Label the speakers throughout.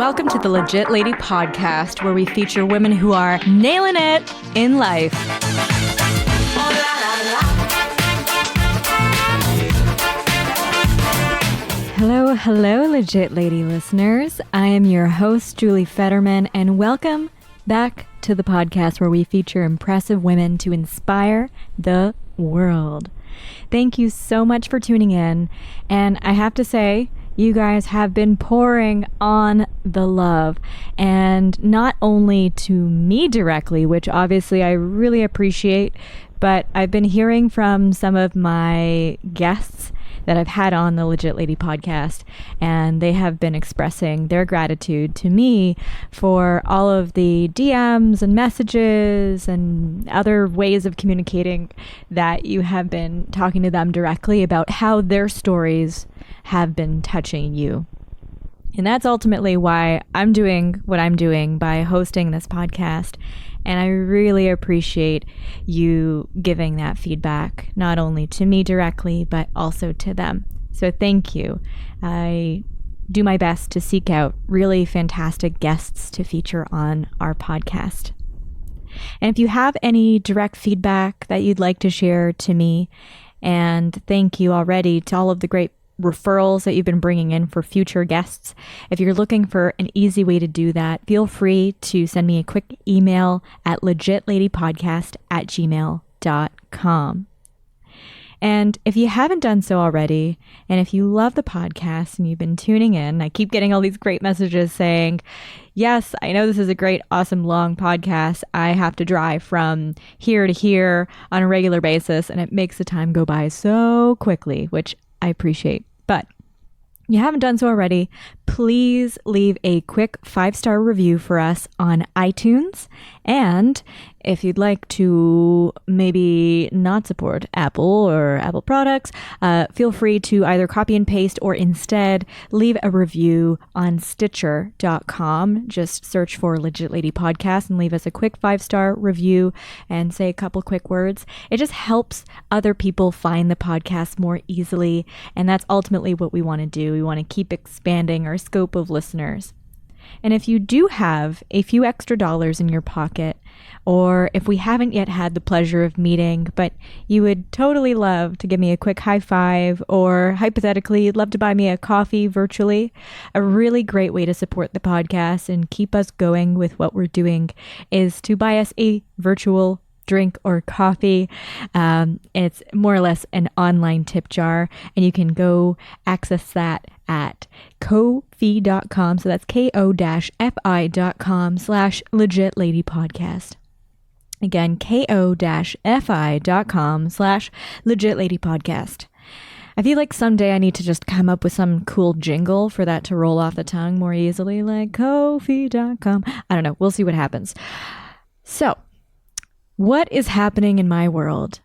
Speaker 1: Welcome to the Legit Lady podcast, where we feature women who are nailing it in life. Hello, Legit Lady listeners. I am your host, Julie Federman, and welcome back to the podcast where we feature impressive women to inspire the world. Thank you so much for tuning in, and I have to say, you guys have been pouring on the love, and not only to me directly, which obviously I really appreciate, but I've been hearing from some of my guests that I've had on the Legit Lady podcast, and they have been expressing their gratitude to me for all of the DMs and messages and other ways of communicating that you have been talking to them directly about how their stories have been touching you. And that's ultimately why I'm doing what I'm doing by hosting this podcast. And I really appreciate you giving that feedback, not only to me directly, but also to them. So thank you. I do my best to seek out really fantastic guests to feature on our podcast. And if you have any direct feedback that you'd like to share to me, and thank you already to all of the great referrals that you've been bringing in for future guests. If you're looking for an easy way to do that, feel free to send me a quick email at legitladypodcast@gmail.com. And if you haven't done so already, and if you love the podcast and you've been tuning in, I keep getting all these great messages saying, yes, I know this is a great, awesome, long podcast. I have to drive from here to here on a regular basis, and it makes the time go by so quickly, which I appreciate. But if you haven't done so already, please leave a quick 5-star review for us on iTunes. And if you'd like to maybe not support Apple or Apple products, feel free to either copy and paste or instead leave a review on Stitcher.com. Just search for Legit Lady Podcast and leave us a quick 5-star review and say a couple quick words. It just helps other people find the podcast more easily. And that's ultimately what we want to do. We want to keep expanding our scope of listeners. And if you do have a few extra dollars in your pocket, or if we haven't yet had the pleasure of meeting, but you would totally love to give me a quick high five, or hypothetically, you'd love to buy me a coffee virtually, a really great way to support the podcast and keep us going with what we're doing is to buy us a virtual drink or coffee. It's more or less an online tip jar, and you can go access that at ko-fi.com. So that's ko-fi.com/legitladypodcast. Again, ko-fi.com/legitladypodcast. I feel like someday I need to just come up with some cool jingle for that to roll off the tongue more easily, like ko-fi.com. I don't know. We'll see what happens. So, what is happening in my world?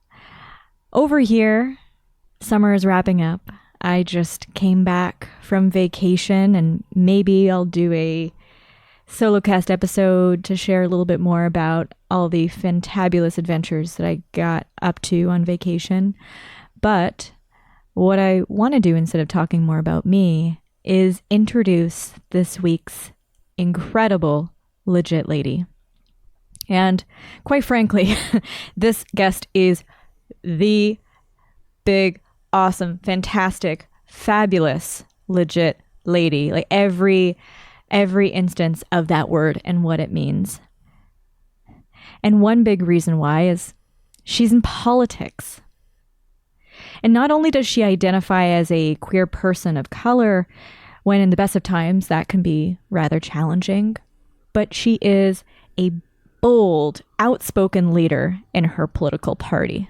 Speaker 1: Over here, summer is wrapping up. I just came back from vacation, and maybe I'll do a solo cast episode to share a little bit more about all the fantabulous adventures that I got up to on vacation. But what I want to do instead of talking more about me is introduce this week's incredible Legit Lady. And quite frankly, this guest is the big, awesome, fantastic, fabulous, legit lady. Like every instance of that word and what it means. And one big reason why is she's in politics. And not only does she identify as a queer person of color, when in the best of times that can be rather challenging, but she is a bold, outspoken leader in her political party.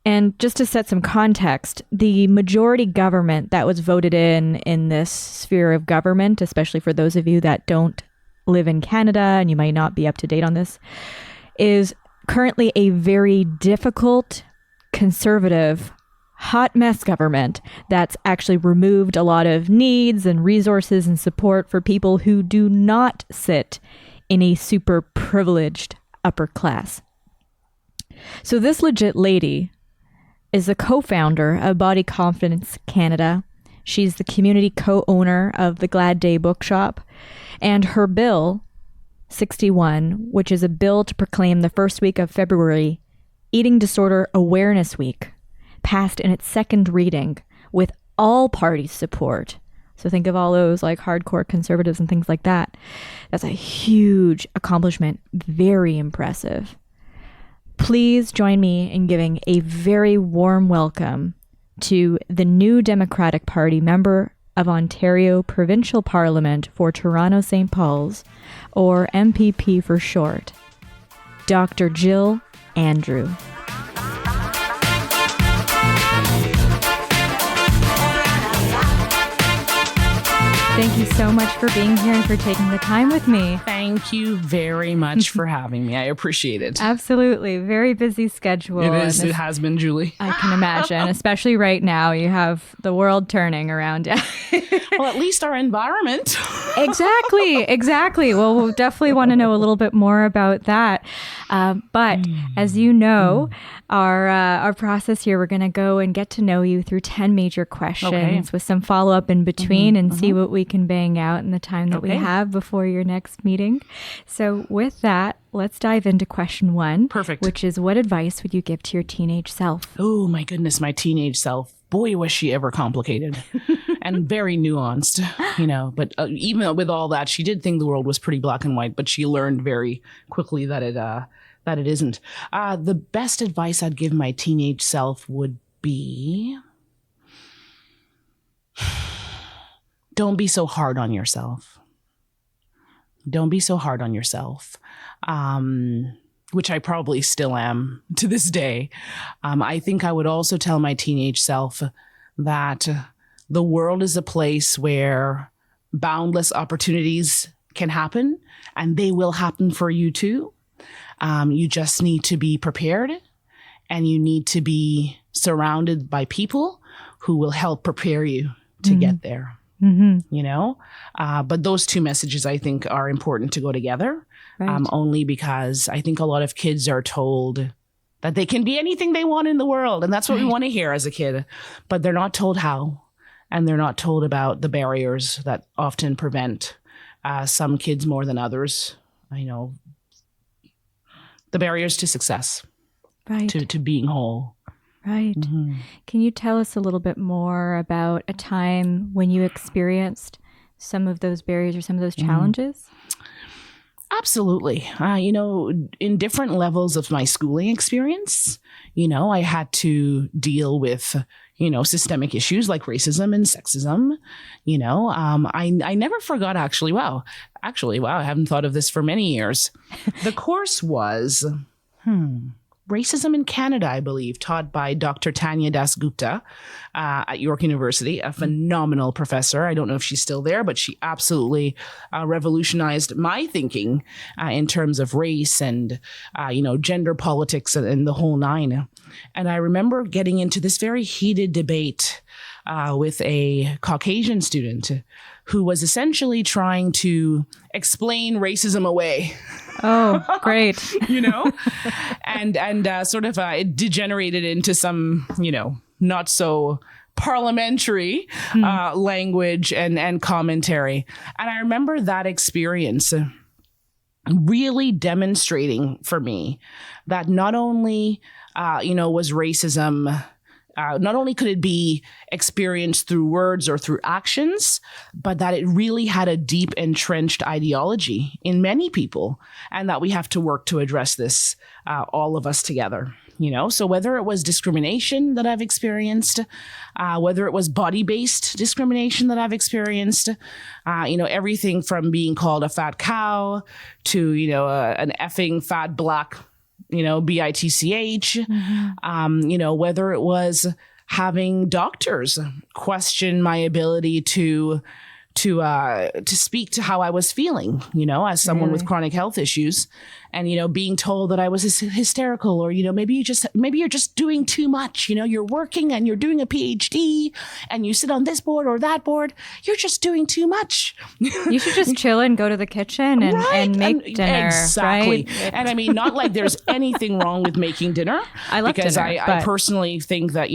Speaker 1: And just to set some context, the majority government that was voted in this sphere of government, especially for those of you that don't live in Canada and you might not be up to date on this, is currently a very difficult, conservative, hot mess government that's actually removed a lot of needs and resources and support for people who do not sit in a super privileged upper class. So this legit lady is the co-founder of Body Confidence Canada, She's the community co-owner of the Glad Day Bookshop. And her bill, 61, which is a bill to proclaim the first week of February Eating Disorder Awareness Week, passed in its second reading with all party support. So think of all those like hardcore conservatives and things like that. That's a huge accomplishment. Very impressive. Please join me in giving a very warm welcome to the new Democratic Party member of Ontario Provincial Parliament for Toronto St. Paul's, or MPP for short, Dr. Jill Andrew. Thank you so much for being here and for taking the time with me.
Speaker 2: Thank you very much for having me. I appreciate it.
Speaker 1: Absolutely. Very busy schedule.
Speaker 2: It is. It has been, Julie.
Speaker 1: I can imagine, especially right now. You have the world turning around.
Speaker 2: Well, at least our environment.
Speaker 1: Exactly. Well, we'll definitely want to know a little bit more about that. But as you know, our process here, we're going to go and get to know you through 10 major questions with some follow-up in between and see what we can bang out in the time that we have before your next meeting. So with that, let's dive into question 1.
Speaker 2: Perfect.
Speaker 1: Which is, what advice would you give to your teenage self?
Speaker 2: Oh, my goodness, my teenage self. Boy, was she ever complicated and very nuanced, but even with all that, she did think the world was pretty black and white, but she learned very quickly that it isn't. The best advice I'd give my teenage self would be, don't be so hard on yourself. Don't be so hard on yourself. Which I probably still am to this day. I think I would also tell my teenage self that the world is a place where boundless opportunities can happen, and they will happen for you too. You just need to be prepared, and you need to be surrounded by people who will help prepare you to get there. But those two messages, I think, are important to go together. Right. Only because I think a lot of kids are told that they can be anything they want in the world. And that's what we want to hear as a kid. But they're not told how. And they're not told about the barriers that often prevent some kids more than others. The barriers to success, to being whole.
Speaker 1: Right. Can you tell us a little bit more about a time when you experienced some of those barriers or some of those challenges?
Speaker 2: Absolutely. In different levels of my schooling experience, I had to deal with, systemic issues like racism and sexism. I never forgot wow, I haven't thought of this for many years. The course was, Racism in Canada, I believe, taught by Dr. Tanya Dasgupta at York University, a phenomenal professor. I don't know if she's still there, but she absolutely revolutionized my thinking in terms of race and, gender politics and the whole nine. And I remember getting into this very heated debate with a Caucasian student who was essentially trying to explain racism away.
Speaker 1: Oh, great.
Speaker 2: And sort of it degenerated into some, not so parliamentary language and commentary. And I remember that experience really demonstrating for me that not only, was racism, not only could it be experienced through words or through actions, but that it really had a deep entrenched ideology in many people, and that we have to work to address this, all of us together. So whether it was discrimination that I've experienced, whether it was body-based discrimination that I've experienced, everything from being called a fat cow to, an effing fat black, BITCH, whether it was having doctors question my ability to speak to how I was feeling, as someone with chronic health issues, and, being told that I was hysterical, or, maybe you're just doing too much. You're working and you're doing a PhD and you sit on this board or that board. You're just doing too much.
Speaker 1: You should just chill and go to the kitchen and make dinner.
Speaker 2: Exactly.
Speaker 1: Right?
Speaker 2: And I mean, not like there's anything wrong with making dinner.
Speaker 1: I love
Speaker 2: because
Speaker 1: dinner,
Speaker 2: I personally think that,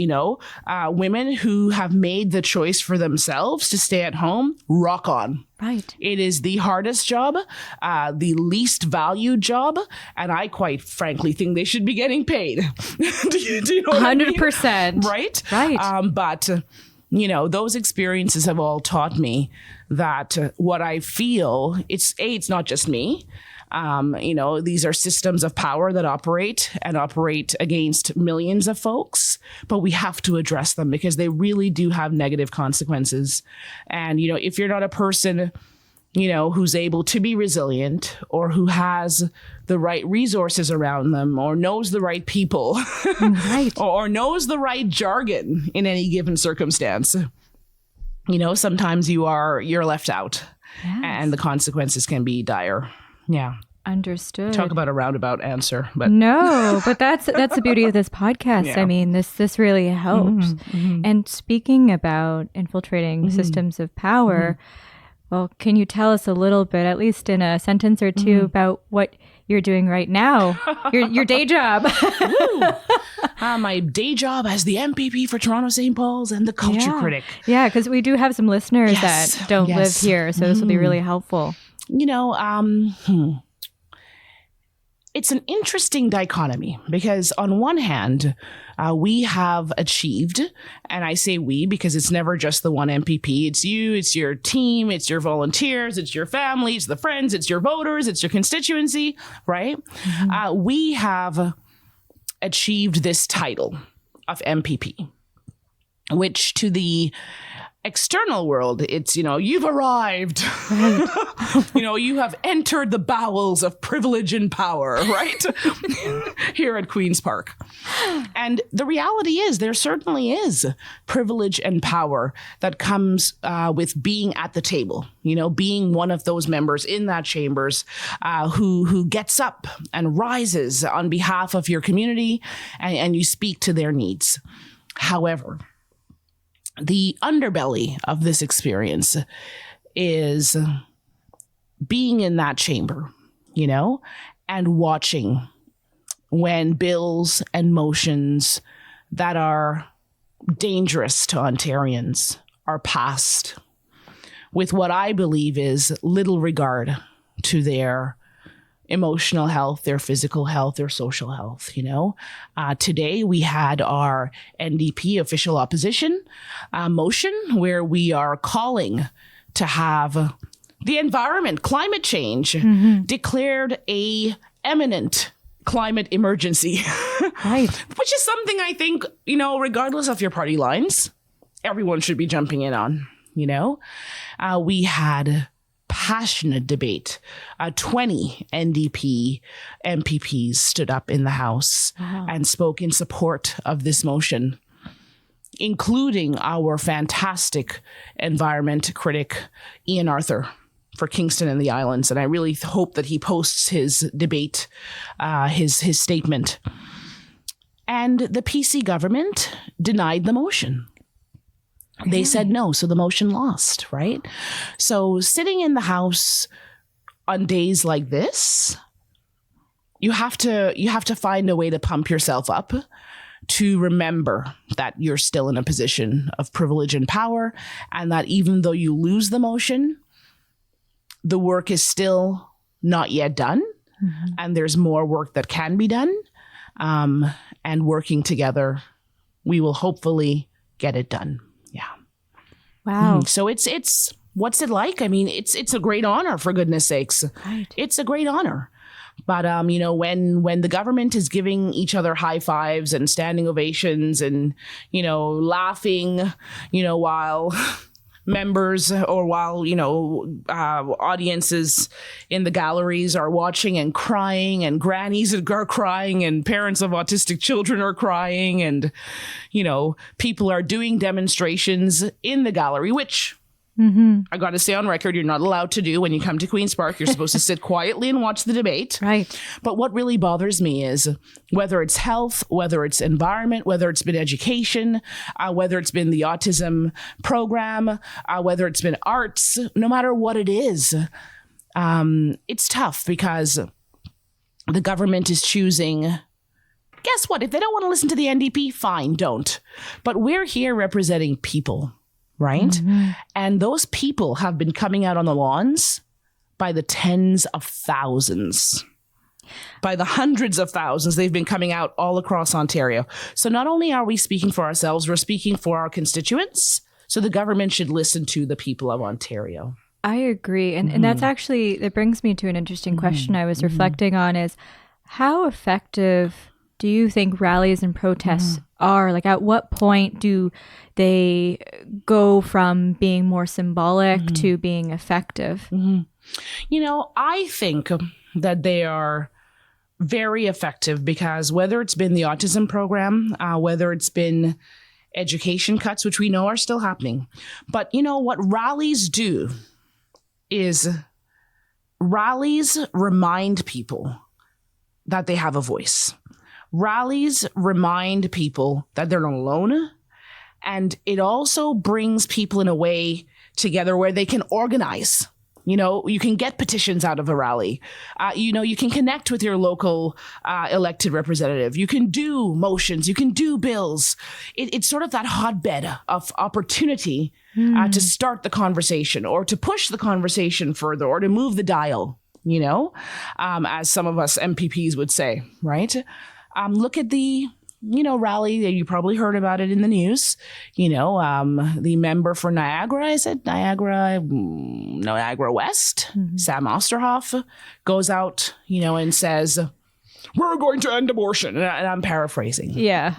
Speaker 2: women who have made the choice for themselves to stay at home, rock on.
Speaker 1: Right.
Speaker 2: It is the hardest job, the least valued job, and I quite frankly think they should be getting paid. do you know what
Speaker 1: 100%.
Speaker 2: I mean? Right?
Speaker 1: Right.
Speaker 2: But those experiences have all taught me that what I feel, it's not just me. These are systems of power that operate against millions of folks, but we have to address them because they really do have negative consequences. And, if you're not a person, who's able to be resilient, or who has the right resources around them, or knows the right people,
Speaker 1: right.
Speaker 2: or knows the right jargon in any given circumstance, sometimes you're left out. Yes. And the consequences can be dire. Yeah.
Speaker 1: Understood.
Speaker 2: Talk about a roundabout answer, but
Speaker 1: no, but that's the beauty of this podcast. Yeah. I mean, this really helps. Mm-hmm. And speaking about infiltrating systems of power, well, can you tell us a little bit, at least in a sentence or two, about what you're doing right now, your day job?
Speaker 2: My day job as the MPP for Toronto St. Paul's and the culture critic.
Speaker 1: Yeah, because we do have some listeners that don't live here, so this will be really helpful.
Speaker 2: It's an interesting dichotomy because on one hand, we have achieved, and I say we because it's never just the one MPP. It's you, it's your team, it's your volunteers, it's your family, it's the friends, it's your voters, it's your constituency, right? Mm-hmm. We have achieved this title of MPP, which to the external world, it's, you've arrived. Right. You have entered the bowels of privilege and power, right? Here at Queen's Park. And the reality is there certainly is privilege and power that comes with being at the table, being one of those members in that chambers who gets up and rises on behalf of your community and you speak to their needs. However, the underbelly of this experience is being in that chamber, and watching when bills and motions that are dangerous to Ontarians are passed with what I believe is little regard to their emotional health, their physical health, their social health. Today we had our NDP official opposition motion where we are calling to have the environment, climate change, declared a imminent climate emergency.
Speaker 1: Right.
Speaker 2: Which is something I think, regardless of your party lines, everyone should be jumping in on. We had passionate debate. 20 NDP MPPs stood up in the House and spoke in support of this motion, including our fantastic environment critic, Ian Arthur, for Kingston and the Islands. And I really hope that he posts his debate, his statement. And the PC government denied the motion. They said no, so the motion lost, right? So sitting in the House on days like this, you have to find a way to pump yourself up to remember that you're still in a position of privilege and power, and that even though you lose the motion, the work is still not yet done, and there's more work that can be done, and working together, we will hopefully get it done. Yeah.
Speaker 1: Wow.
Speaker 2: So it's what's it like? I mean, it's a great honor, for goodness sakes.
Speaker 1: Right.
Speaker 2: It's a great honor. But when the government is giving each other high fives and standing ovations and laughing, while members or while audiences in the galleries are watching and crying, and grannies are crying, and parents of autistic children are crying, and people are doing demonstrations in the gallery, which I got to say on record, you're not allowed to do when you come to Queen's Park. You're supposed to sit quietly and watch the debate.
Speaker 1: Right.
Speaker 2: But what really bothers me is whether it's health, whether it's environment, whether it's been education, whether it's been the autism program, whether it's been arts, no matter what it is, it's tough because the government is choosing. Guess what? If they don't want to listen to the NDP, fine, don't. But we're here representing people. Right? And those people have been coming out on the lawns by the tens of thousands. By the hundreds of thousands, they've been coming out all across Ontario. So not only are we speaking for ourselves, we're speaking for our constituents. So the government should listen to the people of Ontario.
Speaker 1: I agree. And that's actually, that brings me to an interesting question I was reflecting on is how effective do you think rallies and protests are? Like, at what point do they go from being more symbolic to being effective?
Speaker 2: You know, I think that they are very effective because whether it's been the autism program, whether it's been education cuts, which we know are still happening, but you know what rallies do is rallies remind people that they have a voice. Rallies remind people that they're not alone. And it also brings people in a way together where they can organize. You know, you can get petitions out of a rally. You know, you can connect with your local elected representative. You can do motions. You can do bills. It's sort of that hotbed of opportunity to start the conversation or to push the conversation further or to move the dial, you know, as some of us MPPs would say, right? Look at the, you know, rally. You probably heard about it in the news. You know, the member for Niagara, is it Niagara West, Sam Osterhoff, goes out, you know, and says, we're going to end abortion. And I'm paraphrasing.
Speaker 1: Yeah.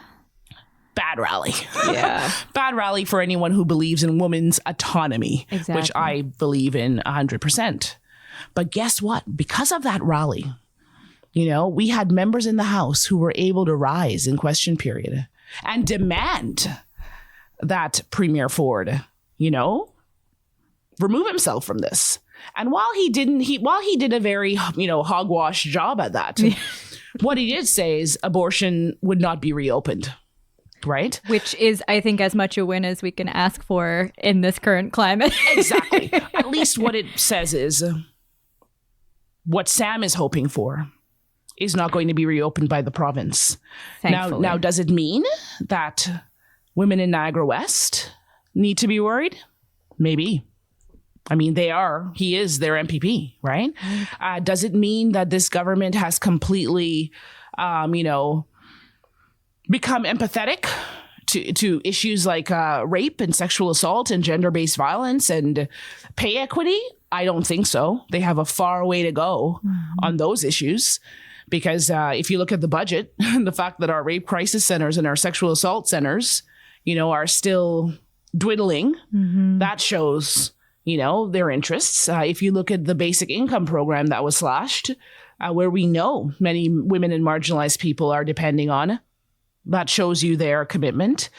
Speaker 2: Bad rally.
Speaker 1: Yeah.
Speaker 2: Bad rally for anyone who believes in women's autonomy, which I believe in 100%. But guess what? Because of that rally, you know, we had members in the House who were able to rise in question period and demand that Premier Ford, you know, remove himself from this. And while he did a very, you know, hogwash job at that, what he did say is abortion would not be reopened. Right?
Speaker 1: Which is, I think, as much a win as we can ask for in this current climate.
Speaker 2: Exactly. At least what it says is what Sam is hoping for is not going to be reopened by the province. Now, does it mean that women in Niagara West need to be worried? Maybe. I mean, he is their MPP, right? Does it mean that this government has completely, you know, become empathetic to issues like rape and sexual assault and gender-based violence and pay equity? I don't think so. They have a far way to go on those issues. Because if you look at the budget, the fact that our rape crisis centers and our sexual assault centers, you know, are still dwindling, that shows, you know, their interests. If you look at the basic income program that was slashed, where we know many women and marginalized people are depending on, that shows you their commitment.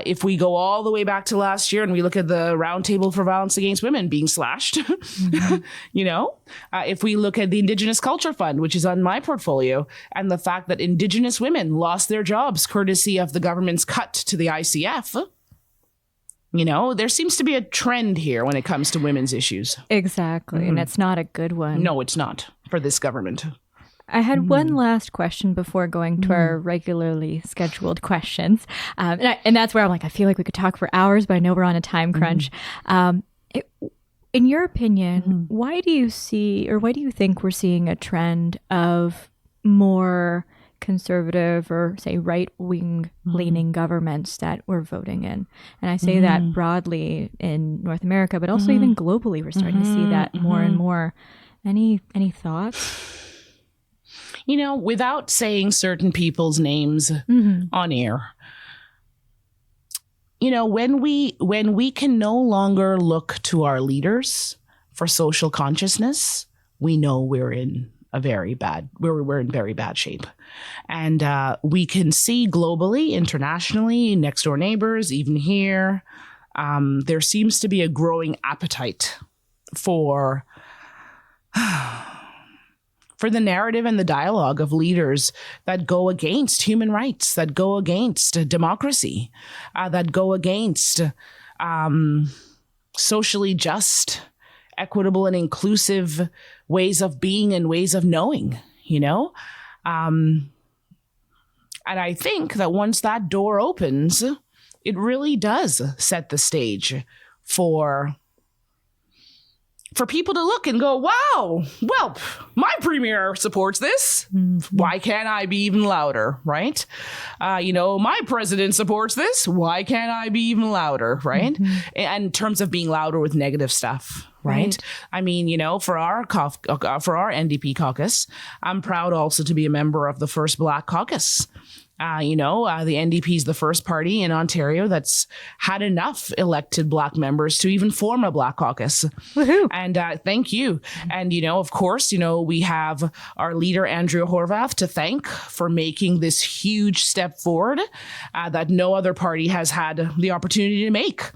Speaker 2: If we go all the way back to last year and we look at the Roundtable for Violence Against Women being slashed, you know, if we look at the Indigenous Culture Fund, which is on my portfolio, and the fact that Indigenous women lost their jobs courtesy of the government's cut to the ICF, you know, there seems to be a trend here when it comes to women's issues.
Speaker 1: Exactly. And it's not a good one.
Speaker 2: No, it's not for this government.
Speaker 1: I had one last question before going to our regularly scheduled questions. And that's where I'm like, I feel like we could talk for hours, but I know we're on a time crunch. In your opinion, why do you think we're seeing a trend of more conservative or say right-wing leaning governments that we're voting in? And I say that broadly in North America, but also even globally, we're starting to see that more and more. Any thoughts?
Speaker 2: You know, without saying certain people's names on air, you know, when we can no longer look to our leaders for social consciousness, we know we're in very bad shape. And we can see globally, internationally, next door neighbors, even here, there seems to be a growing appetite for the narrative and the dialogue of leaders that go against human rights, that go against democracy, that go against socially just, equitable, and inclusive ways of being and ways of knowing, And I think that once that door opens, it really does set the stage for people to look and go, wow, well, my premier supports this. Why can't I be even louder, right? My president supports this. Why can't I be even louder, right? And in terms of being louder with negative stuff, right? I mean, for our NDP caucus, I'm proud also to be a member of the first Black caucus. The NDP is the first party in Ontario that's had enough elected Black members to even form a Black caucus.
Speaker 1: Woohoo.
Speaker 2: And thank you. And, of course, we have our leader, Andrea Horwath, to thank for making this huge step forward that no other party has had the opportunity to make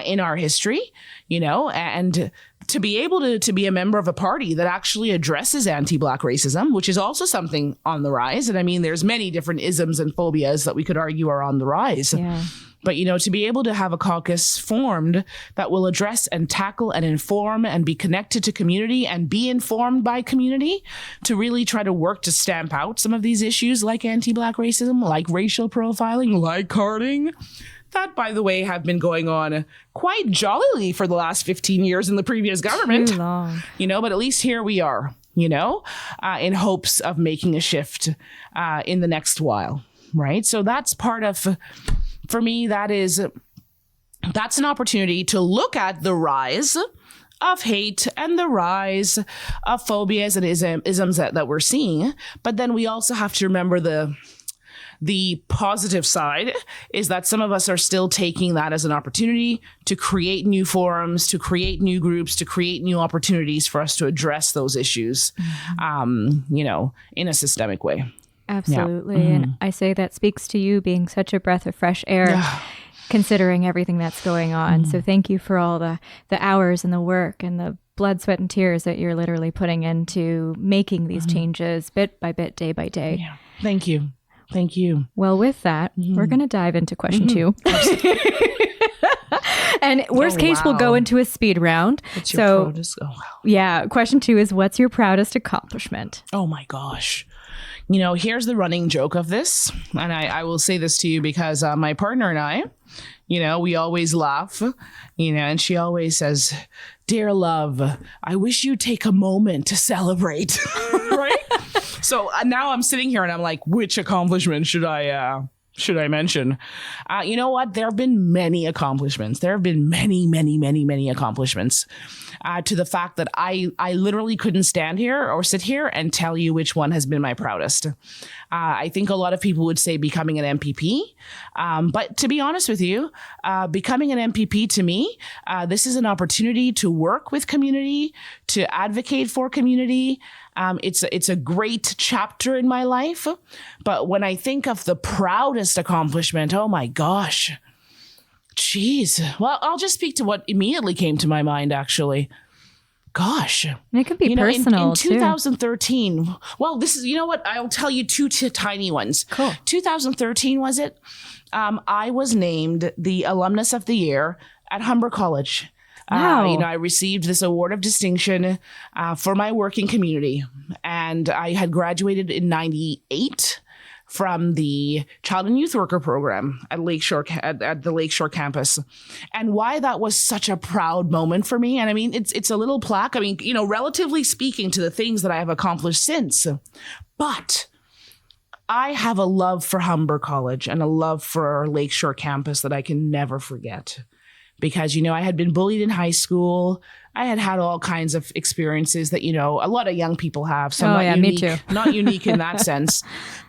Speaker 2: in our history, and to be able to be a member of a party that actually addresses anti-Black racism, which is also something on the rise. And I mean, there's many different isms and phobias that we could argue are on the rise.
Speaker 1: Yeah.
Speaker 2: But, to be able to have a caucus formed that will address and tackle and inform and be connected to community and be informed by community to really try to work to stamp out some of these issues like anti-Black racism, like racial profiling, like carding. That, by the way, have been going on quite jollily for the last 15 years in the previous government.
Speaker 1: Too long.
Speaker 2: But at least here we are, in hopes of making a shift in the next while, right? So that's part of, for me, that's an opportunity to look at the rise of hate and the rise of phobias and isms that we're seeing. But then we also have to remember the positive side is that some of us are still taking that as an opportunity to create new forums, to create new groups, to create new opportunities for us to address those issues, in a systemic way.
Speaker 1: Absolutely. Yeah. And I say that speaks to you being such a breath of fresh air, considering everything that's going on. So thank you for all the hours and the work and the blood, sweat, and tears that you're literally putting into making these changes bit by bit, day by day.
Speaker 2: Yeah. Thank you. Thank you.
Speaker 1: Well, with that, we're going to dive into question 2. And worst case, we'll go into a speed round.
Speaker 2: What's your proudest? Oh, wow.
Speaker 1: Yeah. Question 2 is, what's your proudest accomplishment?
Speaker 2: Oh, my gosh. Here's the running joke of this. And I will say this to you because my partner and I, we always laugh, and she always says, "Dear love, I wish you'd take a moment to celebrate." Right? So now I'm sitting here and I'm like, which accomplishment should I mention? You know what? There have been many accomplishments. There have been many, many, many, many accomplishments to the fact that I literally couldn't stand here or sit here and tell you which one has been my proudest. I think a lot of people would say becoming an MPP. But to be honest with you, becoming an MPP to me, this is an opportunity to work with community, to advocate for community. It's a great chapter in my life. But when I think of the proudest accomplishment, oh my gosh, geez. Well, I'll just speak to what immediately came to my mind, actually. Gosh.
Speaker 1: And it could be personal,
Speaker 2: in 2013, well, this is, you know what? I'll tell you two tiny ones.
Speaker 1: Cool.
Speaker 2: 2013, was it? I was named the Alumnus of the Year at Humber College.
Speaker 1: Wow.
Speaker 2: I received this award of distinction for my working community. And I had graduated in 98 from the Child and Youth Worker program at Lakeshore at the Lakeshore campus. And why that was such a proud moment for me. And I mean, it's a little plaque. I mean, relatively speaking to the things that I have accomplished since. But I have a love for Humber College and a love for our Lakeshore campus that I can never forget. Because, I had been bullied in high school. I had all kinds of experiences that, a lot of young people have. So
Speaker 1: me too.
Speaker 2: Not unique in that sense.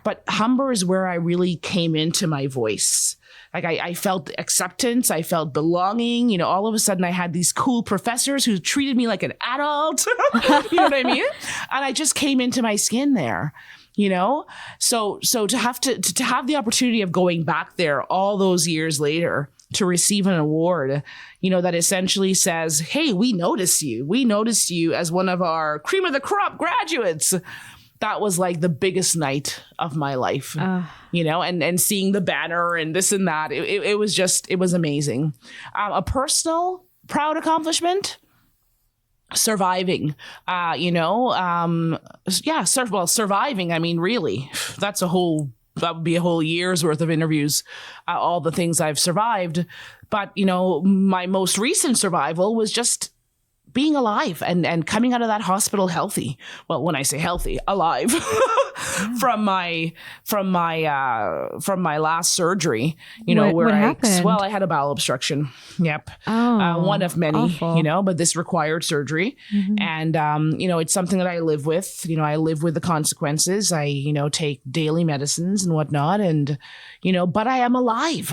Speaker 2: But Humber is where I really came into my voice. Like I felt acceptance. I felt belonging. All of a sudden I had these cool professors who treated me like an adult. You know what I mean? And I just came into my skin there. So to have the opportunity of going back there all those years later to receive an award, that essentially says, hey, we noticed you. We noticed you as one of our cream of the crop graduates. That was like the biggest night of my life, and seeing the banner and this and that. It was amazing. A personal proud accomplishment, surviving, surviving. I mean, really, that would be a whole year's worth of interviews, all the things I've survived. But, my most recent survival was just being alive and coming out of that hospital healthy. Well, when I say healthy, alive from my last surgery,
Speaker 1: what happened?
Speaker 2: I had a bowel obstruction. Yep. One of many,
Speaker 1: awful.
Speaker 2: But this required surgery. And, it's something that I live with. I live with the consequences. I, take daily medicines and whatnot. And, but I am alive.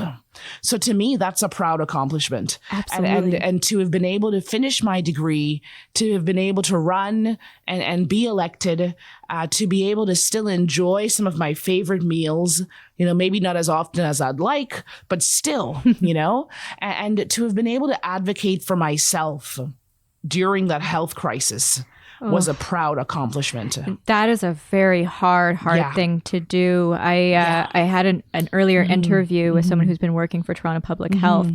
Speaker 2: So to me, that's a proud accomplishment.
Speaker 1: Absolutely.
Speaker 2: And to have been able to finish my degree, to have been able to run and be elected, to be able to still enjoy some of my favorite meals, maybe not as often as I'd like, but still, and to have been able to advocate for myself during that health crisis was a proud accomplishment.
Speaker 1: That is a very hard thing to do. I had an earlier interview with someone who's been working for Toronto Public Health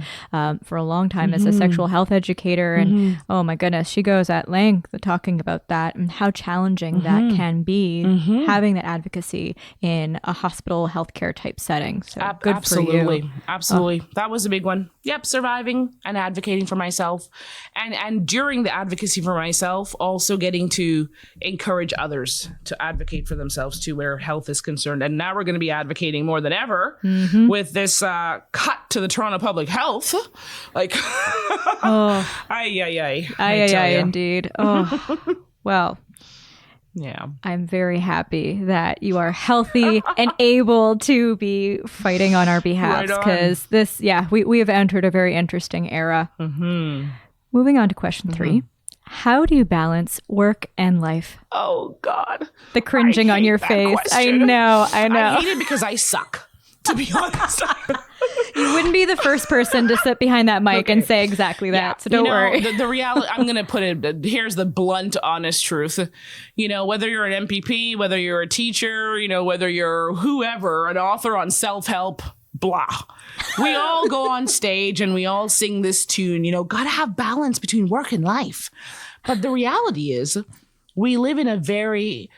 Speaker 1: for a long time as a sexual health educator. And oh my goodness, she goes at length talking about that and how challenging that can be, having that advocacy in a hospital healthcare type setting. So good
Speaker 2: absolutely.
Speaker 1: for you.
Speaker 2: Absolutely. That was a big one. Yep. Surviving and advocating for myself. And during the advocacy for myself, also getting to encourage others to advocate for themselves too, where health is concerned. And now we're going to be advocating more than ever with this cut to the Toronto Public Health. Like,
Speaker 1: indeed. Oh, well.
Speaker 2: Yeah.
Speaker 1: I'm very happy that you are healthy and able to be fighting on our behalf, because we have entered a very interesting era. Moving on to question 3. How do you balance work and life?
Speaker 2: Oh, God.
Speaker 1: The cringing on your face.
Speaker 2: Question.
Speaker 1: I know.
Speaker 2: I hate it because I suck, to be honest.
Speaker 1: You wouldn't be the first person to sit behind that mic and say exactly that. So don't worry.
Speaker 2: The reality, I'm going to put it, here's the blunt, honest truth. Whether you're an MPP, whether you're a teacher, whether you're whoever, an author on self-help, blah. We all go on stage and we all sing this tune, got to have balance between work and life. But the reality is we live in a very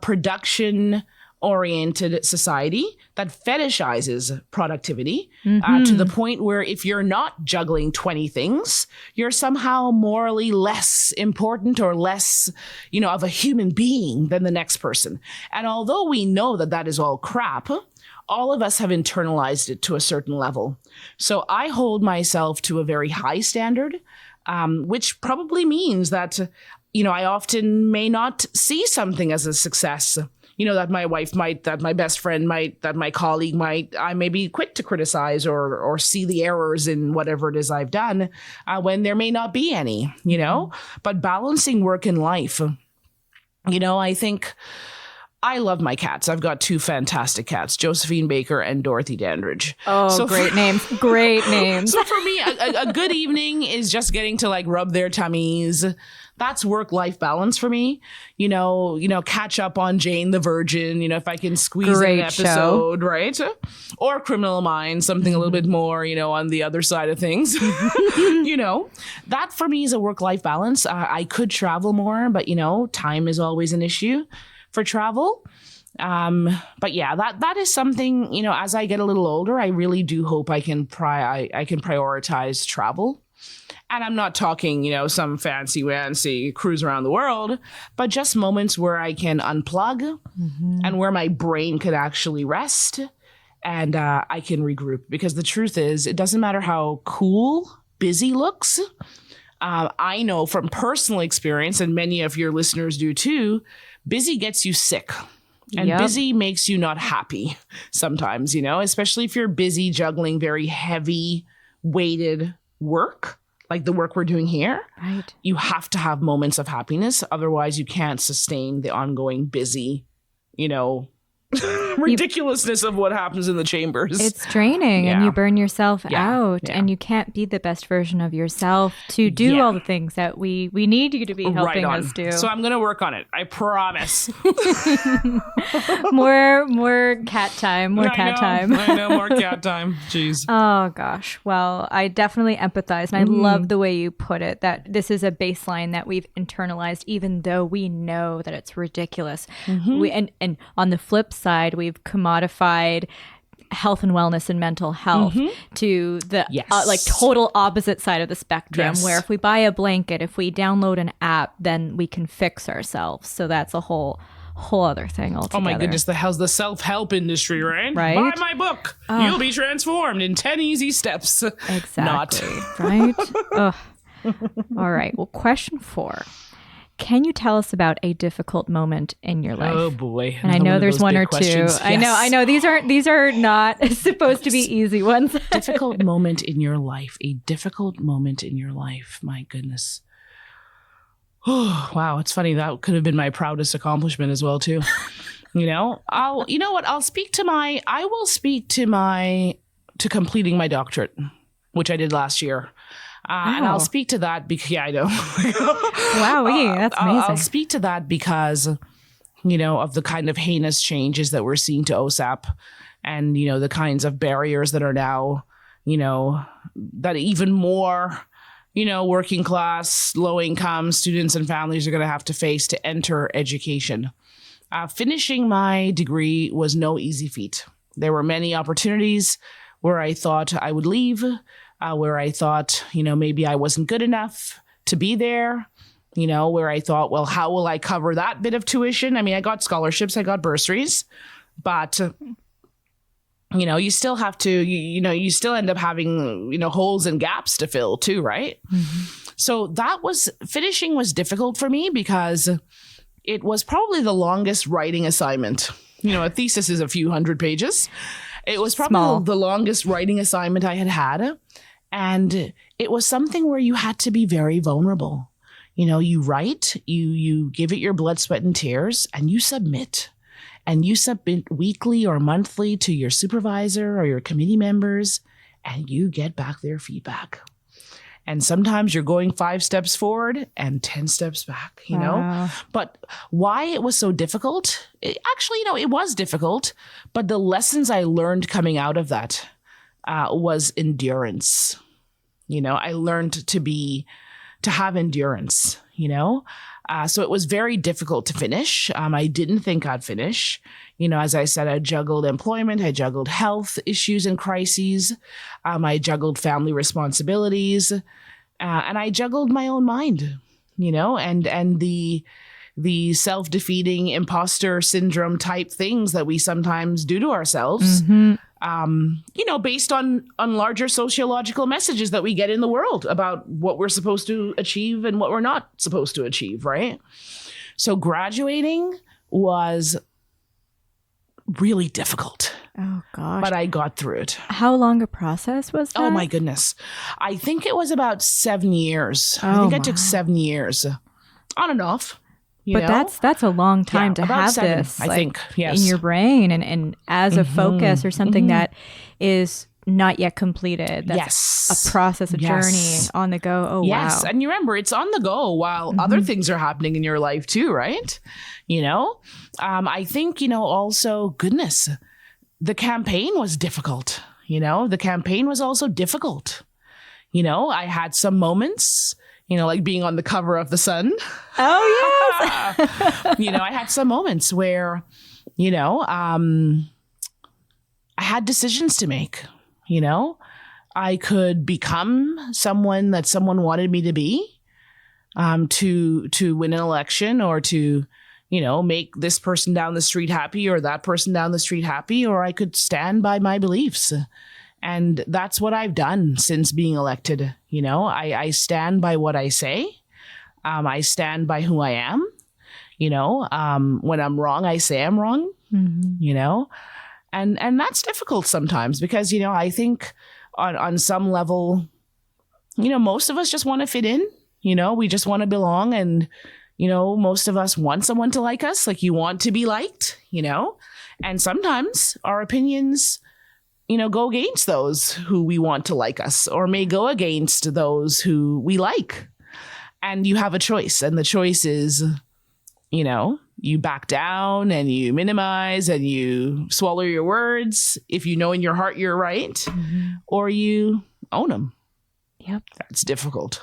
Speaker 2: production-oriented society that fetishizes productivity to the point where if you're not juggling 20 things, you're somehow morally less important or less, of a human being than the next person. And although we know that that is all crap, all of us have internalized it to a certain level. So I hold myself to a very high standard, which probably means that, I often may not see something as a success, that my wife might, that my best friend might, that my colleague might. I may be quick to criticize or see the errors in whatever it is I've done when there may not be any, But balancing work and life, I think I love my cats. I've got 2 fantastic cats, Josephine Baker and Dorothy Dandridge.
Speaker 1: Oh, so great names. Great names.
Speaker 2: So for me, a good evening is just getting to rub their tummies. That's work-life balance for me. Catch up on Jane the Virgin, if I can squeeze in an episode, right? Or Criminal Minds, something a little bit more, on the other side of things. That for me is a work-life balance. I could travel more, but, time is always an issue for travel. But yeah, that is something, as I get a little older, I really do hope I can prioritize travel. And I'm not talking, some fancy cruise around the world, but just moments where I can unplug and where my brain could actually rest and I can regroup. Because the truth is, it doesn't matter how cool busy looks. I know from personal experience, and many of your listeners do too, busy gets you sick. And busy makes you not happy sometimes, especially if you're busy juggling very heavy weighted work, like the work we're doing here.
Speaker 1: Right.
Speaker 2: You have to have moments of happiness. Otherwise, you can't sustain the ongoing busy, ridiculousness of what happens in the chambers.
Speaker 1: It's draining and you burn yourself out and you can't be the best version of yourself to do all the things that we need you to be helping us do.
Speaker 2: So I'm going to work on it. I promise.
Speaker 1: more cat time.
Speaker 2: I know, more cat time. Jeez.
Speaker 1: Oh, gosh. Well, I definitely empathize. And I love the way you put it, that this is a baseline that we've internalized, even though we know that it's ridiculous. And on the flip side, we've commodified health and wellness and mental health to the like total opposite side of the spectrum, where if we buy a blanket, if we download an app, then we can fix ourselves. So that's a whole other thing altogether.
Speaker 2: Oh my goodness, the self-help industry, right?
Speaker 1: Right.
Speaker 2: Buy my book. You'll be transformed in 10 easy steps.
Speaker 1: Exactly.
Speaker 2: Not.
Speaker 1: Right? Ugh. All right. Well, question 4. Can you tell us about a difficult moment in your life?
Speaker 2: Oh boy.
Speaker 1: And I know there's one or two. Yes. I know these are not supposed to be easy ones.
Speaker 2: Difficult moment in your life. A difficult moment in your life. My goodness. Oh, wow. It's funny. That could have been my proudest accomplishment as well, too. I'll speak to completing my doctorate, which I did last year. And I'll speak to that because, I know.
Speaker 1: Wow, that's amazing.
Speaker 2: I'll speak to that because, of the kind of heinous changes that we're seeing to OSAP and, the kinds of barriers that are now, that even more, working class, low income students and families are going to have to face to enter education. Finishing my degree was no easy feat. There were many opportunities where I thought I would leave, where I thought, maybe I wasn't good enough to be there, where I thought, well, how will I cover that bit of tuition? I mean, I got scholarships, I got bursaries, but, you still have to, you still end up having, holes and gaps to fill too, right? So finishing was difficult for me because it was probably the longest writing assignment. A thesis is a few hundred pages. It was probably the longest writing assignment I had. And it was something where you had to be very vulnerable. You write, you give it your blood, sweat, and tears, and you submit. And you submit weekly or monthly to your supervisor or your committee members, and you get back their feedback. And sometimes you're going 5 steps forward and 10 steps back, know? But why it was so difficult? It was difficult, but the lessons I learned coming out of that was endurance. I learned to have endurance, so it was very difficult to finish. I didn't think I'd finish. As I said, I juggled employment, I juggled health issues and crises. I juggled family responsibilities, and I juggled my own mind, and the self-defeating imposter syndrome type things that we sometimes do to ourselves. Based on larger sociological messages that we get in the world about what we're supposed to achieve and what we're not supposed to achieve, right? So graduating was really difficult.
Speaker 1: Oh, gosh.
Speaker 2: But I got through it.
Speaker 1: How long a process was that?
Speaker 2: Oh, my goodness. I think it was about 7 years. I took 7 years on and off.
Speaker 1: That's a long time to have
Speaker 2: 7,
Speaker 1: this,
Speaker 2: I think, yes,
Speaker 1: in your brain and as a focus or something that is not yet completed. That's a process, a journey on the go. Oh,
Speaker 2: yes.
Speaker 1: wow.
Speaker 2: And you remember, it's on the go while other things are happening in your life too, right? I think, also, goodness, the campaign was difficult. The campaign was also difficult. I had some moments, like being on the cover of The Sun.
Speaker 1: Oh, yes.
Speaker 2: I had some moments where, I had decisions to make. I could become someone that someone wanted me to be, to win an election or to, make this person down the street happy or that person down the street happy, or I could stand by my beliefs. And that's what I've done since being elected. I stand by what I say. I stand by who I am. When I'm wrong, I say I'm wrong, and that's difficult sometimes because, I think on some level, most of us just want to fit in, we just want to belong. And, most of us want someone to like us, like you want to be liked, And sometimes our opinions, go against those who we want to like us, or may go against those who we like. And you have a choice. And the choice is, you back down and you minimize and you swallow your words if you know in your heart you're right, or you own them.
Speaker 1: Yep.
Speaker 2: That's difficult.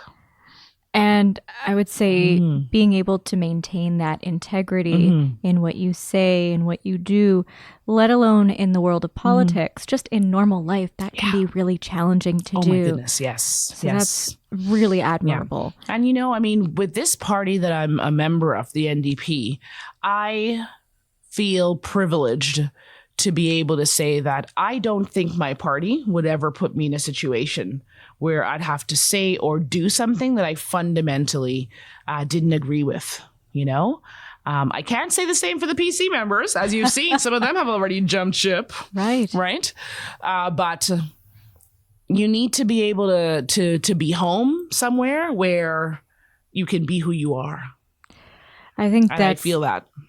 Speaker 1: And I would say being able to maintain that integrity in what you say and what you do, let alone in the world of politics, just in normal life, that can be really challenging to do.
Speaker 2: Oh my goodness, yes.
Speaker 1: So that's really admirable.
Speaker 2: Yeah. And with this party that I'm a member of, the NDP, I feel privileged to be able to say that I don't think my party would ever put me in a situation where I'd have to say or do something that I fundamentally didn't agree with, I can't say the same for the PC members. As you've seen, some of them have already jumped ship.
Speaker 1: Right.
Speaker 2: But you need to be able to be home somewhere where you can be who you are.
Speaker 1: I think
Speaker 2: I feel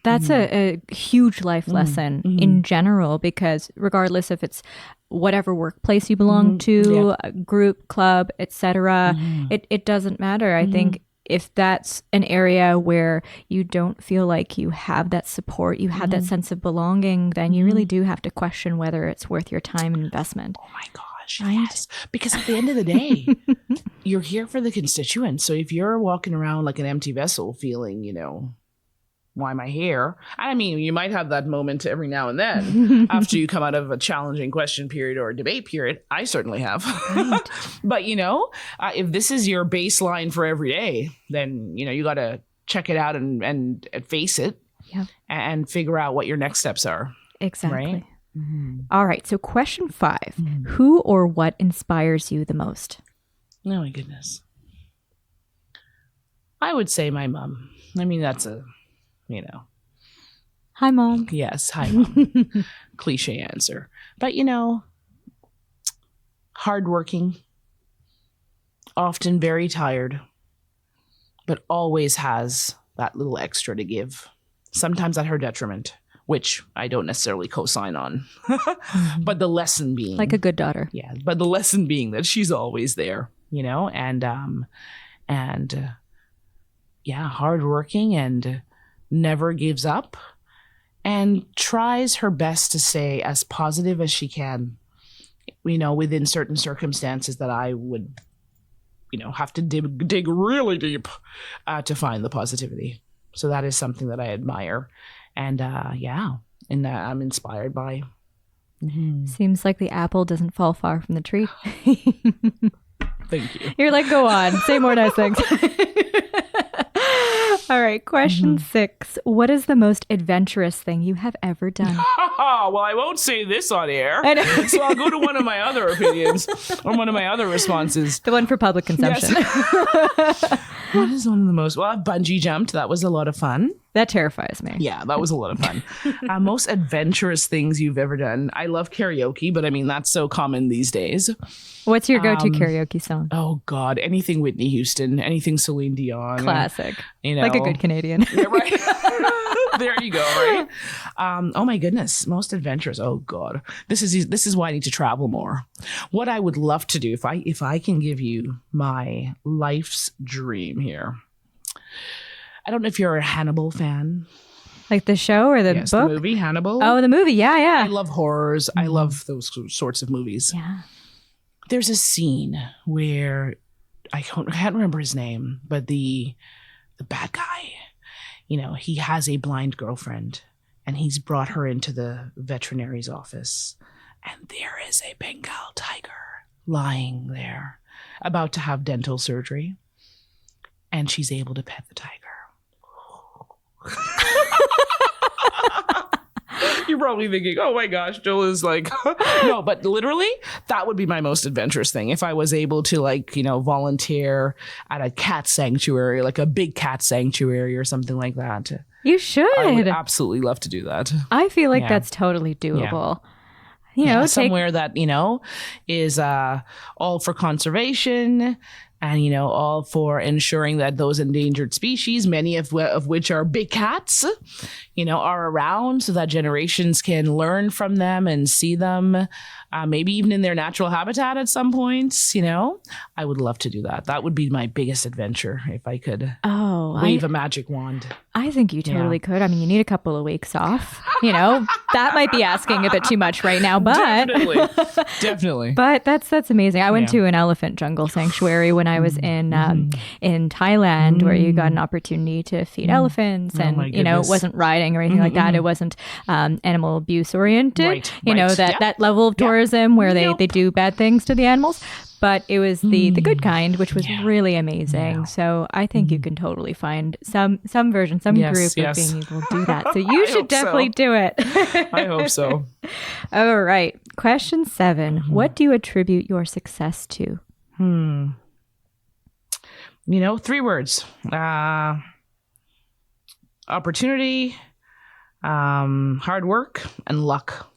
Speaker 1: that's a huge life lesson in general, because regardless if it's whatever workplace you belong to, a group, club, etc., it doesn't matter. I think if that's an area where you don't feel like you have that support, you have that sense of belonging, then you really do have to question whether it's worth your time and investment.
Speaker 2: Oh my gosh, right? Yes. Because at the end of the day, you're here for the constituents. So if you're walking around like an empty vessel feeling, why am I here? I mean, you might have that moment every now and then after you come out of a challenging question period or a debate period. I certainly have. Right. But, if this is your baseline for every day, then, you got to check it out and face it and figure out what your next steps are.
Speaker 1: Exactly.
Speaker 2: Right?
Speaker 1: All right. So question 5, who or what inspires you the most?
Speaker 2: Oh, my goodness. I would say my mom. I mean, that's
Speaker 1: Hi, Mom.
Speaker 2: Yes, hi, Mom. Cliche answer. But, hardworking, often very tired, but always has that little extra to give. Sometimes at her detriment, which I don't necessarily co-sign on. But the lesson being...
Speaker 1: like a good daughter.
Speaker 2: Yeah, but the lesson being that she's always there, hardworking and never gives up and tries her best to stay as positive as she can, within certain circumstances that I would, have to dig really deep to find the positivity. So that is something that I admire. And I'm inspired by.
Speaker 1: Seems like the apple doesn't fall far from the tree.
Speaker 2: Thank you.
Speaker 1: You're like, go on, say more nice things. All right, question 6. What is the most adventurous thing you have ever done?
Speaker 2: Well, I won't say this on air. So I'll go to one of my other opinions or one of my other responses.
Speaker 1: The one for public consumption.
Speaker 2: Yes. What is one of the most... Well, I've bungee jumped. That was a lot of fun.
Speaker 1: That terrifies me.
Speaker 2: Yeah, that was a lot of fun. Most adventurous things you've ever done. I love karaoke, but I mean, that's so common these days.
Speaker 1: What's your go-to karaoke song?
Speaker 2: Oh, God. Anything Whitney Houston. Anything Celine Dion.
Speaker 1: Classic. Like a good Canadian.
Speaker 2: Yeah, right. There you go, right? Oh, my goodness. Most adventurous. Oh, God. This is why I need to travel more. What I would love to do, if I can give you my life's dream here. I don't know if you're a Hannibal fan.
Speaker 1: Like the show or the book?
Speaker 2: The movie Hannibal.
Speaker 1: Oh, the movie. Yeah.
Speaker 2: I love horrors. I love those sorts of movies.
Speaker 1: Yeah.
Speaker 2: There's a scene where I can't remember his name, but the bad guy, he has a blind girlfriend and he's brought her into the veterinary's office. And there is a Bengal tiger lying there about to have dental surgery. And she's able to pet the tiger. You're probably thinking, oh my gosh, Joel is like, no, but literally that would be my most adventurous thing. If I was able to volunteer at a cat sanctuary, like a big cat sanctuary or something like that.
Speaker 1: You should.
Speaker 2: I would absolutely love to do that.
Speaker 1: I feel like that's totally doable. Yeah.
Speaker 2: Somewhere that, is all for conservation. And, all for ensuring that those endangered species, many of which are big cats, are around so that generations can learn from them and see them, maybe even in their natural habitat at some points, I would love to do that. That would be my biggest adventure if I could wave a magic wand.
Speaker 1: I think you totally could. I mean, you need a couple of weeks off. That might be asking a bit too much right now, but
Speaker 2: definitely.
Speaker 1: But that's amazing. I went to an elephant jungle sanctuary when I was in Thailand, where you got an opportunity to feed elephants, and it wasn't riding or anything like that. It wasn't animal abuse oriented. That level of tourism where they do bad things to the animals. But it was the good kind, which was really amazing. Yeah. So I think you can totally find some version, some group of being able to do that. So you should definitely do it.
Speaker 2: I hope so.
Speaker 1: All right. Question 7. What do you attribute your success to?
Speaker 2: 3 words. Opportunity, hard work, and luck.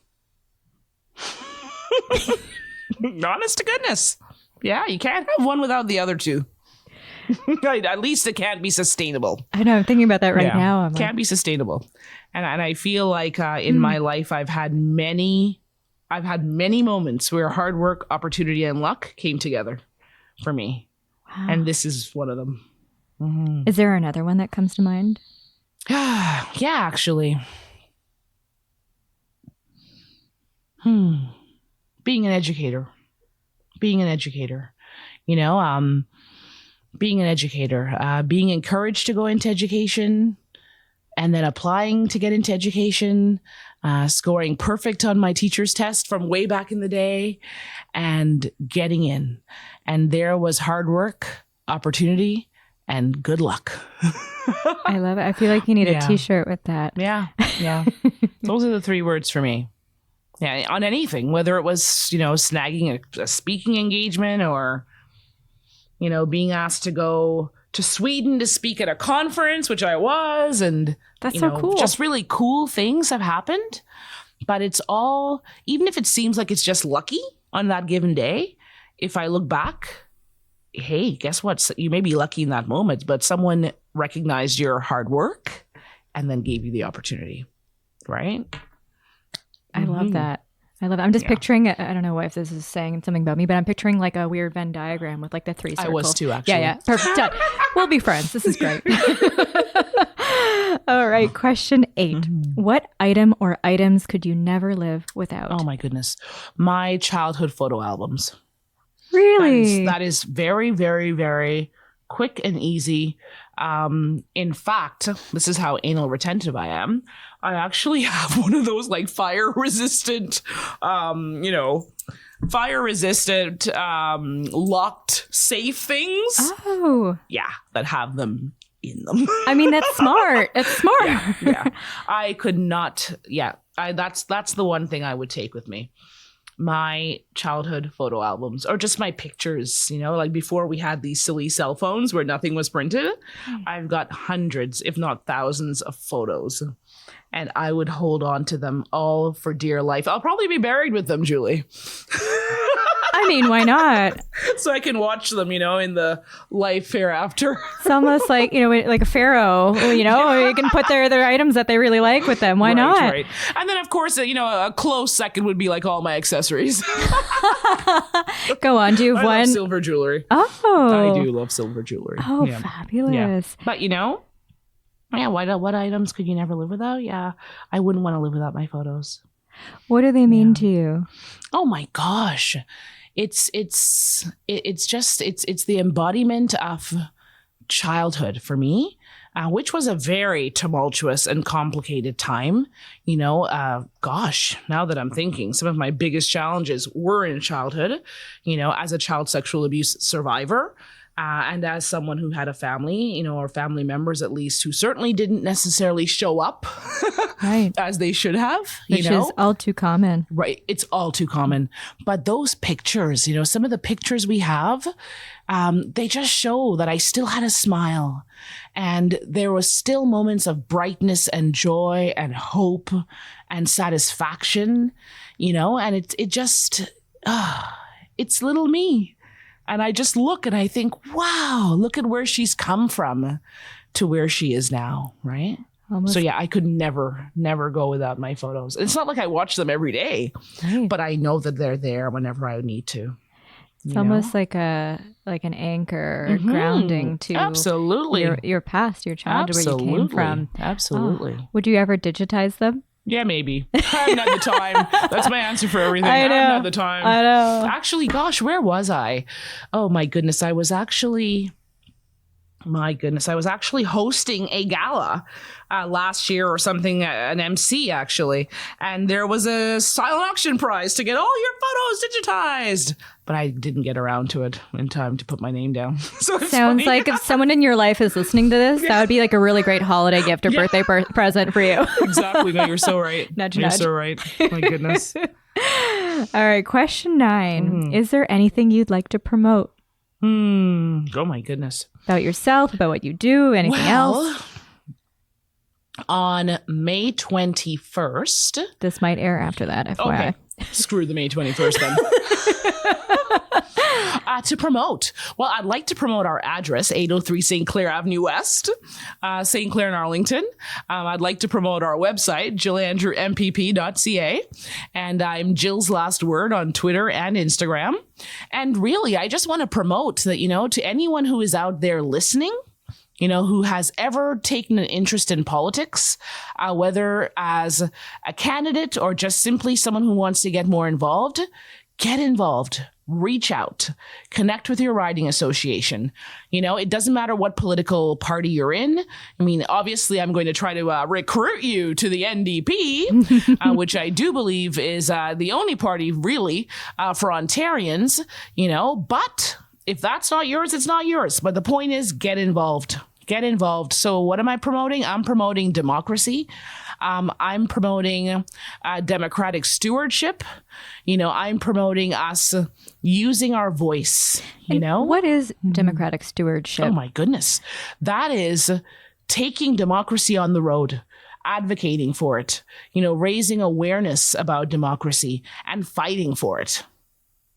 Speaker 2: Honest to goodness. Yeah, you can't have one without the other two. At least it can't be sustainable.
Speaker 1: I know. I'm thinking about that right now.
Speaker 2: Can't be sustainable. And I feel like in my life, I've had many moments where hard work, opportunity, and luck came together for me. Wow. And this is one of them. Mm-hmm.
Speaker 1: Is there another one that comes to mind?
Speaker 2: Yeah, actually. Being an educator, being encouraged to go into education and then applying to get into education, scoring perfect on my teacher's test from way back in the day and getting in. And there was hard work, opportunity, and good luck.
Speaker 1: I love it. I feel like you need a t-shirt with that.
Speaker 2: Yeah. Those are the 3 words for me. Yeah, on anything, whether it was, snagging a speaking engagement or, being asked to go to Sweden to speak at a conference, which I was. And
Speaker 1: that's so cool.
Speaker 2: Just really cool things have happened. But it's all, even if it seems like it's just lucky on that given day, if I look back, hey, guess what? You may be lucky in that moment, but someone recognized your hard work and then gave you the opportunity, right?
Speaker 1: I love that. I love it. I'm just picturing, I don't know if this is saying something about me, but I'm picturing like a weird Venn diagram with like the 3 circles.
Speaker 2: I was too, actually.
Speaker 1: Yeah. Perfect. Done. We'll be friends. This is great. All right. Question 8. What item or items could you never live without?
Speaker 2: Oh my goodness. My childhood photo albums.
Speaker 1: Really?
Speaker 2: That is very, very, very quick and easy. In fact, this is how anal retentive I am. I actually have one of those like fire resistant, locked safe things.
Speaker 1: Oh.
Speaker 2: Yeah, that have them in them.
Speaker 1: I mean, that's smart. It's smart.
Speaker 2: Yeah. I could not. Yeah. That's the one thing I would take with me. My childhood photo albums, or just my pictures, like before we had these silly cell phones where nothing was printed. I've got hundreds, if not thousands of photos, and I would hold on to them all for dear life. I'll probably be buried with them, Julie.
Speaker 1: I mean, why not?
Speaker 2: So I can watch them, in the life hereafter.
Speaker 1: It's almost like, like a pharaoh, you can put their items that they really like with them. Why not?
Speaker 2: Right. And then, of course, a close second would be like all my accessories.
Speaker 1: Go on. Do you have one?
Speaker 2: I love silver jewelry.
Speaker 1: Oh.
Speaker 2: I do love silver jewelry.
Speaker 1: Oh, yeah. Fabulous.
Speaker 2: Yeah. But, what items could you never live without? Yeah. I wouldn't want to live without my photos.
Speaker 1: What do they mean to you?
Speaker 2: Oh, my gosh. It's the embodiment of childhood for me, which was a very tumultuous and complicated time. Gosh, now that I'm thinking, some of my biggest challenges were in childhood, as a child sexual abuse survivor. And as someone who had a family, or family members at least, who certainly didn't necessarily show up
Speaker 1: right.
Speaker 2: as they should have.
Speaker 1: Which is all too common.
Speaker 2: Right. It's all too common. But those pictures, some of the pictures we have, they just show that I still had a smile. And there was still moments of brightness and joy and hope and satisfaction, and it just, it's little me. And I just look and I think, wow, look at where she's come from to where she is now, right?
Speaker 1: Almost.
Speaker 2: So yeah, I could never go without my photos. It's not like I watch them every day,
Speaker 1: Right.
Speaker 2: but I know that they're there whenever I need to.
Speaker 1: It's almost like an anchor grounding to
Speaker 2: absolutely
Speaker 1: your past, your childhood, where you came from.
Speaker 2: Absolutely.
Speaker 1: Oh, would you ever digitize them?
Speaker 2: Yeah, maybe. I haven't had the time. That's my answer for everything.
Speaker 1: I know.
Speaker 2: haven't had the time.
Speaker 1: I know.
Speaker 2: Actually, gosh, where was I? Oh my goodness, I was actually hosting a gala last year or something, an MC actually, and there was a silent auction prize to get all your photos digitized, but I didn't get around to it in time to put my name down. So it's
Speaker 1: Sounds
Speaker 2: funny.
Speaker 1: like if someone in your life is listening to this, that would be like a really great holiday gift or birthday present for you.
Speaker 2: Exactly. No, you're so right.
Speaker 1: Nudge,
Speaker 2: you're
Speaker 1: nudge.
Speaker 2: so right. My goodness.
Speaker 1: All right, question 9. Is there anything you'd like to promote?
Speaker 2: Oh my goodness.
Speaker 1: About yourself, about what you do, anything else?
Speaker 2: On May 21st.
Speaker 1: This might air after that, FYI.
Speaker 2: Okay. Screw the May 21st then. To promote. Well, I'd like to promote our address, 803 St. Clair Avenue West, St. Clair in Arlington. I'd like to promote our website, jillandrewmpp.ca. And I'm Jill's Last Word on Twitter and Instagram. And really, I just want to promote that, to anyone who is out there listening, who has ever taken an interest in politics, whether as a candidate or just simply someone who wants to get more involved, get involved. Reach out, connect with your riding association. It doesn't matter what political party you're in. I mean, obviously, I'm going to try to recruit you to the NDP, which I do believe is the only party really for Ontarians, but if that's not yours, it's not yours. But the point is, get involved. Get involved. So what am I promoting? I'm promoting democracy. I'm promoting democratic stewardship. I'm promoting us using our voice,
Speaker 1: What is democratic stewardship?
Speaker 2: Oh my goodness. That is taking democracy on the road, advocating for it, raising awareness about democracy and fighting for it.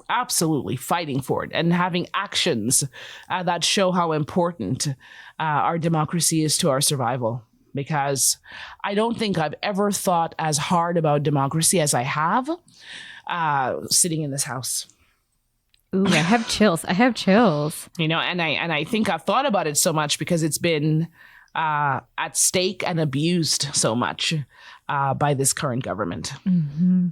Speaker 2: Absolutely fighting for it and having actions that show how important our democracy is to our survival. Because I don't think I've ever thought as hard about democracy as I have sitting in this house.
Speaker 1: Ooh, I have chills.
Speaker 2: And I think I've thought about it so much because it's been at stake and abused so much by this current government.
Speaker 1: Mm-hmm.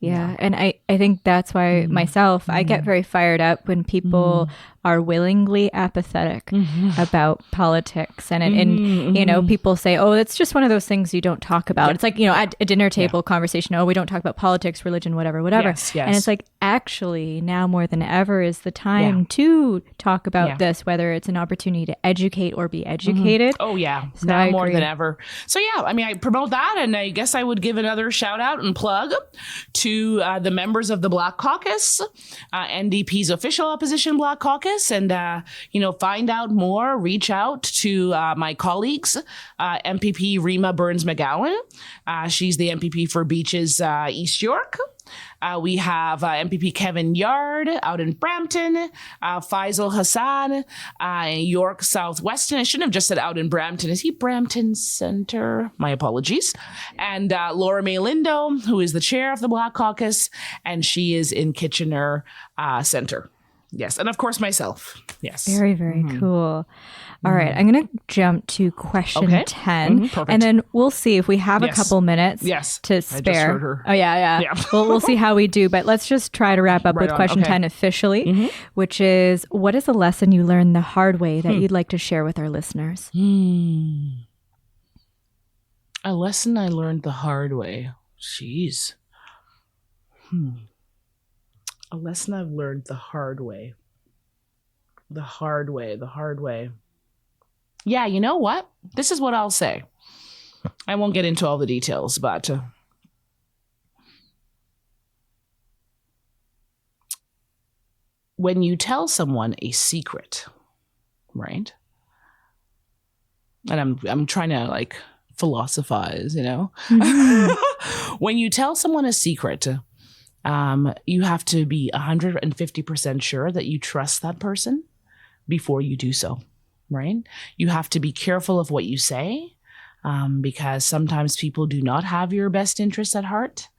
Speaker 1: Yeah. And I think that's why myself, I get very fired up when people are willingly apathetic about politics. And people say, oh, it's just one of those things you don't talk about. Yeah. It's like, at a dinner table conversation, oh, we don't talk about politics, religion, whatever.
Speaker 2: Yes.
Speaker 1: And it's like, actually, now more than ever is the time to talk about this, whether it's an opportunity to educate or be educated.
Speaker 2: Oh, yeah.
Speaker 1: So
Speaker 2: now more than ever. So, yeah, I promote that. And I guess I would give another shout out and plug to the members of the Black Caucus, NDP's official opposition Black Caucus. And, find out more, reach out to my colleagues, MPP Rima Burns-McGowan. She's the MPP for Beaches, East York. We have MPP Kevin Yard out in Brampton, Faisal Hassan, York Southwestern. I shouldn't have just said out in Brampton. Is he Brampton Center? My apologies. And Laura May Lindo, who is the chair of the Black Caucus, and she is in Kitchener Center. Yes. And of course, myself. Yes.
Speaker 1: Very, very cool. All right. I'm going to jump to question 10.
Speaker 2: Perfect.
Speaker 1: And then we'll see if we have a couple minutes to spare.
Speaker 2: I just heard her.
Speaker 1: Oh, yeah. We'll see how we do. But let's just try to wrap up with question 10 officially, which is, what is a lesson you learned the hard way that you'd like to share with our listeners?
Speaker 2: A lesson I learned the hard way. Jeez. A lesson I've learned the hard way. The hard way. Yeah, you know what? This is what I'll say. I won't get into all the details, but when you tell someone a secret, right? And I'm trying to philosophize, When you tell someone a secret, you have to be 150% sure that you trust that person before you do so, right? You have to be careful of what you say. because sometimes people do not have your best interests at heart.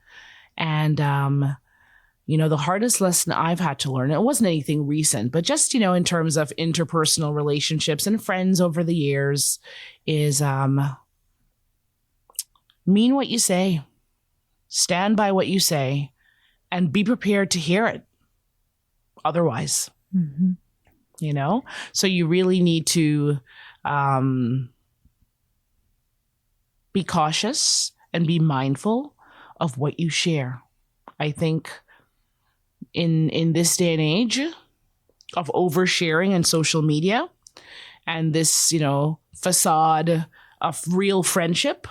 Speaker 2: And, the hardest lesson I've had to learn, it wasn't anything recent, but just, in terms of interpersonal relationships and friends over the years, is mean what you say, stand by what you say, and be prepared to hear it otherwise. So you really need to be cautious and be mindful of what you share. I think in this day and age of oversharing and social media and this, facade of real friendship,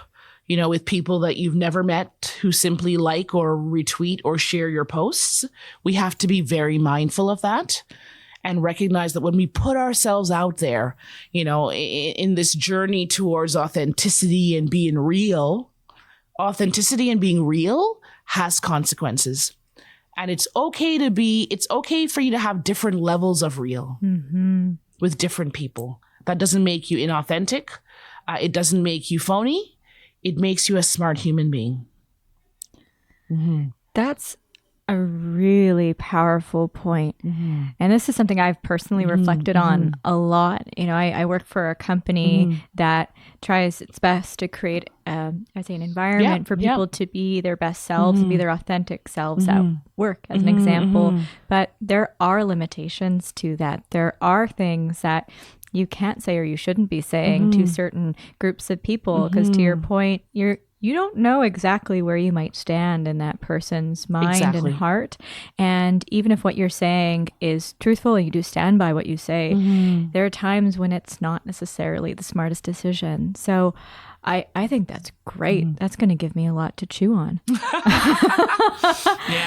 Speaker 2: with people that you've never met who simply like or retweet or share your posts, we have to be very mindful of that and recognize that when we put ourselves out there, in this journey towards authenticity and being real, authenticity and being real has consequences. And it's okay for you to have different levels of real with different people. That doesn't make you inauthentic. It doesn't make you phony. It makes you a smart human being.
Speaker 1: That's a really powerful point. And this is something I've personally reflected on a lot. I work for a company that tries its best to create, an environment for people to be their best selves and be their authentic selves at work, as an example. But there are limitations to that. There are things that you can't say or you shouldn't be saying to certain groups of people, because to your point, you don't know exactly where you might stand in that person's mind and heart. And even if what you're saying is truthful and you do stand by what you say, there are times when it's not necessarily the smartest decision. So I think that's great. That's going to give me a lot to chew on.
Speaker 2: Yeah,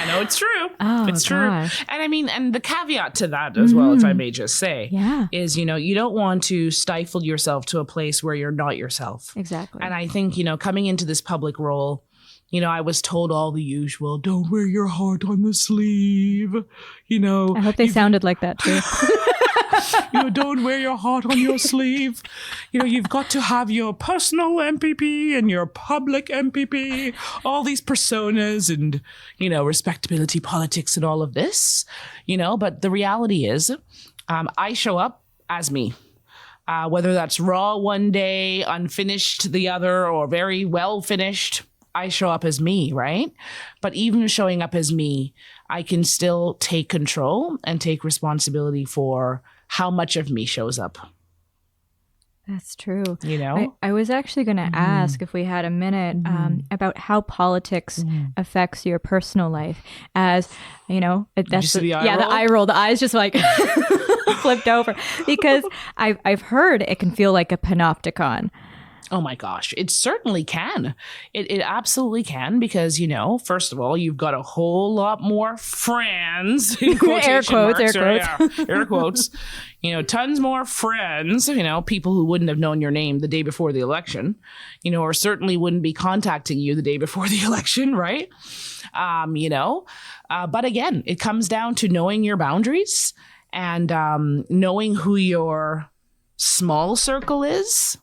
Speaker 2: no, it's true.
Speaker 1: Oh,
Speaker 2: it's
Speaker 1: gosh.
Speaker 2: true. And and the caveat to that as well, if I may just say, is, you don't want to stifle yourself to a place where you're not yourself.
Speaker 1: Exactly.
Speaker 2: And I think, coming into this public role, I was told all the usual, don't wear your heart on the sleeve.
Speaker 1: I hope they sounded like that too.
Speaker 2: Don't wear your heart on your sleeve. You've got to have your personal MPP and your public MPP, all these personas and, respectability politics and all of this, but the reality is, I show up as me. Whether that's raw one day, unfinished the other, or very well finished, I show up as me, right? But even showing up as me, I can still take control and take responsibility for how much of me shows up.
Speaker 1: That's true. I was actually going to ask if we had a minute about how politics affects your personal life. As that's the eye roll. The eyes just like flipped over, because I've heard it can feel like a panopticon.
Speaker 2: Oh my gosh, it certainly can. It absolutely can, because, first of all, you've got a whole lot more friends. In
Speaker 1: air quotes.
Speaker 2: Air quotes. Tons more friends, people who wouldn't have known your name the day before the election, or certainly wouldn't be contacting you the day before the election, right? But again, it comes down to knowing your boundaries and knowing who your small circle is.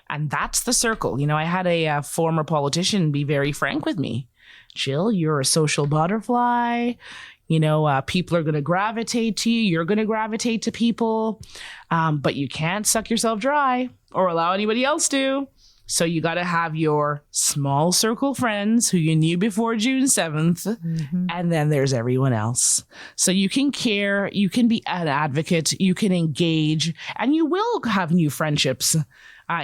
Speaker 2: And that's the circle. I had a former politician be very frank with me. Jill, you're a social butterfly. People are going to gravitate to you. You're going to gravitate to people. But you can't suck yourself dry or allow anybody else to. So you got to have your small circle friends who you knew before June 7th. And then there's everyone else. So you can care, you can be an advocate, you can engage, and you will have new friendships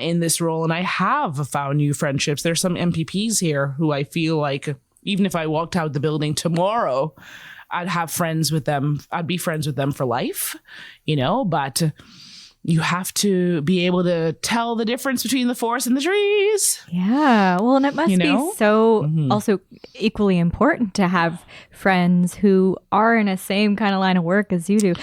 Speaker 2: in this role. And I have found new friendships. There's some MPPs here who I feel like even if I walked out the building tomorrow, I'd have friends with them. I'd be friends with them for life, but you have to be able to tell the difference between the forest and the trees.
Speaker 1: Yeah. Well, and it must be so also equally important to have friends who are in a same kind of line of work as you do,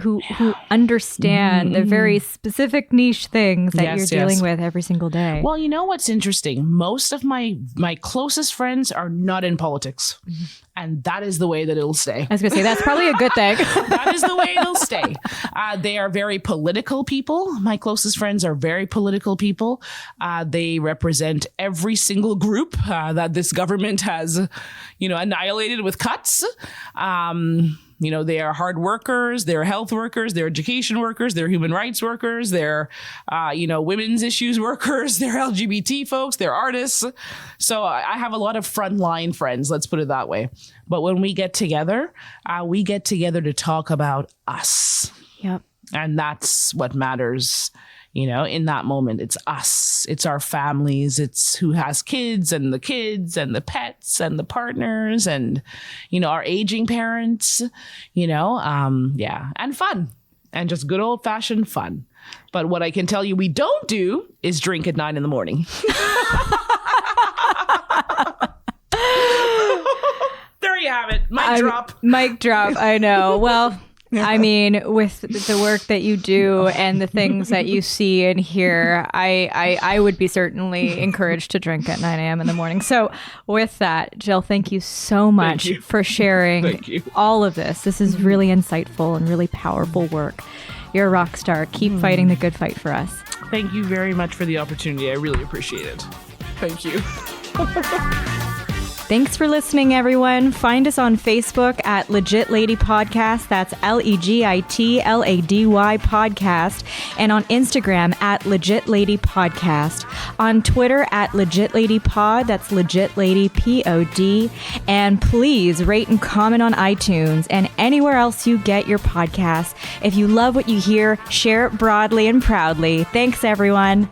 Speaker 1: who understand the very specific niche things that you're dealing with every single day.
Speaker 2: Well, what's interesting? Most of my closest friends are not in politics. And that is the way that it'll stay.
Speaker 1: I was going to say, that's probably a good thing.
Speaker 2: That is the way it'll stay. They are very politically political people. My closest friends are very political people. They represent every single group that this government has, annihilated with cuts. They are hard workers, they're health workers, they're education workers, they're human rights workers, they're, women's issues workers, they're LGBT folks, they're artists. So I have a lot of frontline friends, let's put it that way. But when we get together to talk about us.
Speaker 1: Yep.
Speaker 2: And that's what matters. In that moment, it's us, it's our families, it's who has kids and the pets and the partners and, our aging parents, and fun and just good old fashioned fun. But what I can tell you we don't do is drink at 9 a.m. There you have it. Mic drop.
Speaker 1: I know. Well, I mean, with the work that you do and the things that you see and hear, I would be certainly encouraged to drink at 9 a.m. in the morning. So with that, Jill, thank you so much for sharing all of this. This is really insightful and really powerful work. You're a rock star. Keep fighting the good fight for us.
Speaker 2: Thank you very much for the opportunity. I really appreciate it. Thank you.
Speaker 1: Thanks for listening, everyone. Find us on Facebook at Legit Lady Podcast. That's LEGITLADY Podcast. And on Instagram at Legit Lady Podcast. On Twitter at Legit Lady Pod. That's Legit Lady POD. And please rate and comment on iTunes and anywhere else you get your podcasts. If you love what you hear, share it broadly and proudly. Thanks, everyone.